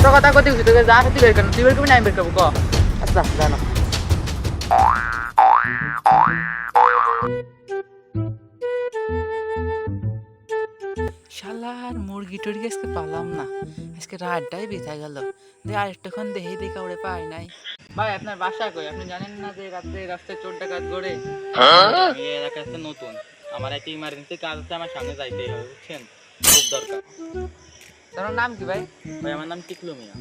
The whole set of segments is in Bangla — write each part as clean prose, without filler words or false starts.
তো কথা কত কিছু তোকে যা তুই বের কর তুই বের করবি না আমি বের করবো ক আচ্ছা জানো শালার মুরগি টুরগি আজকে পালাম না আজকে রাতটাই বেঁচে গেল যে আরেকটাক্ষণ দেখে দেখে ওরে পাই নাই ভাই আপনার বাসা কই আপনি জানেন না যে রাত্রে রাস্তায় চোর ডাকাত গড়ে আমি এই এলাকাতে নতুন, আমার একটা ইমার্জেন্সি কাজ আছে, আমার সামনে যাইতেই হবে, বুঝছেন? খুব দরকার। তোমার নাম কি ভাই ভাই আমার নাম টিকলু মিয়া।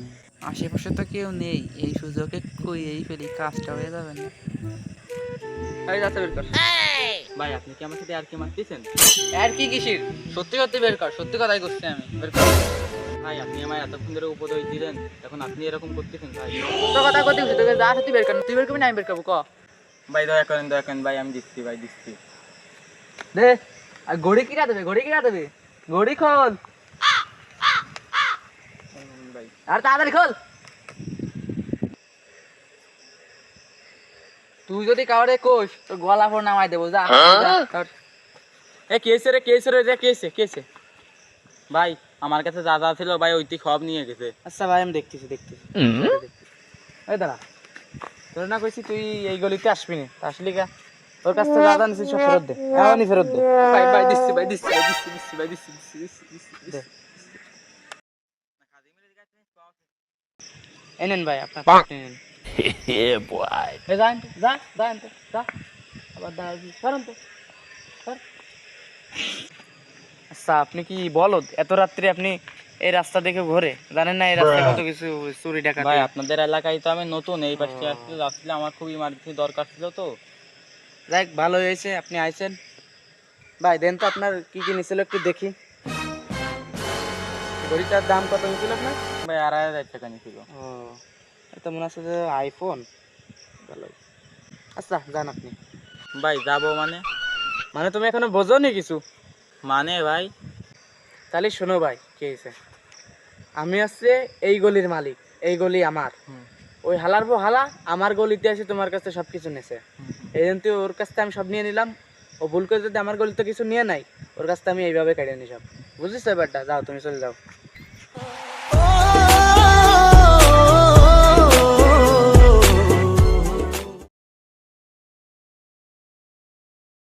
আশেপাশে তো কেউ নেই এই সুযোগে কই এই ফেলি কাজটা হয়ে যাবে না এই যাচ্ছে বের কর ভাই আপনি কি আমার সাথে আর কি মারতেছেন? আর কি কিসির সত্যি সত্যি বের কর সত্যি কথাই করছি আমি বের কর ভাই আপনি আমায় এতক্ষণ ধরে উপদেশ দিলেন, এখন আপনি এরকম করতেছেন ভাই? তো কথা কত কিছু তোকে যা তুই বের কর তুই বের করবি না আমি বের করবো ক ভাই দয়া করেন ভাই, আমি দিচ্ছি ভাই, দিচ্ছি। দে আর ঘড়ি কিরা দেবে ঘড়ি খোল ভাই আর তাড়াতাড়ি খোল তুই যদি কাউরে কোষ তো গলা ফোর নামাই দেবো যা এ কেসে রে কেসে ভাই আমার কাছে যা যা ছিল ভাই ওইটি সব নিয়ে গেছে। আচ্ছা ভাই আমি দেখতেছি এই দাঁড়া তোর না কইছি তুই এই গলিতে আসবি না তা আসলি কা তোর কাছ থেকে যা যা নিছিস সব ফেরত দে এখনই ফেরত দে ভাই দিচ্ছি। দে। এই নেন ভাই আপনার টাকা নেন Yeah, boy. এই যা যা আবার দাঁড়াবি তো আচ্ছা আপনি কি বলদ এত রাত্রে আপনি এই রাস্তা দেখে ঘোরে জানেন না এই রাস্তায় কত কিছু চুরি ডাকাতি ভাই আপনাদের এলাকায় তো আমি নতুন, এই পাশে আসলে আমার খুব ইমার্জেন্সি দরকার ছিল তো। যাক ভালো হয়েছে আপনি আইছেন ভাই দেন তো আপনার কি কি নিছিল একটু দেখি ঘড়িটার দাম কত নিছিল আপনার ভাই 2,500 টাকা নিয়েছিল। ও এটা মনে আছে যে আইফোন ভালো আচ্ছা যান আপনি ভাই যাবো মানে? মানে তুমি এখনো বোঝো নি কিছু মানে ভাই তাহলে শোনো ভাই কি হয়েছে আমি হচ্ছে এই গলির মালিক এই গলি আমার ওই হালার পর হালা আমার গলিতে এসে তোমার কাছে সবকিছু নেছে এই জন্য তুই ওর কাছ থেকে আমি সব নিয়ে নিলাম ও ভুল করে যদি আমার গলিতে কিছু নিয়ে নাই ওর কাছ থেকে আমি এইভাবে কেটে নি সব বুঝিস ব্যাপারটা যাও তুমি চলে যাও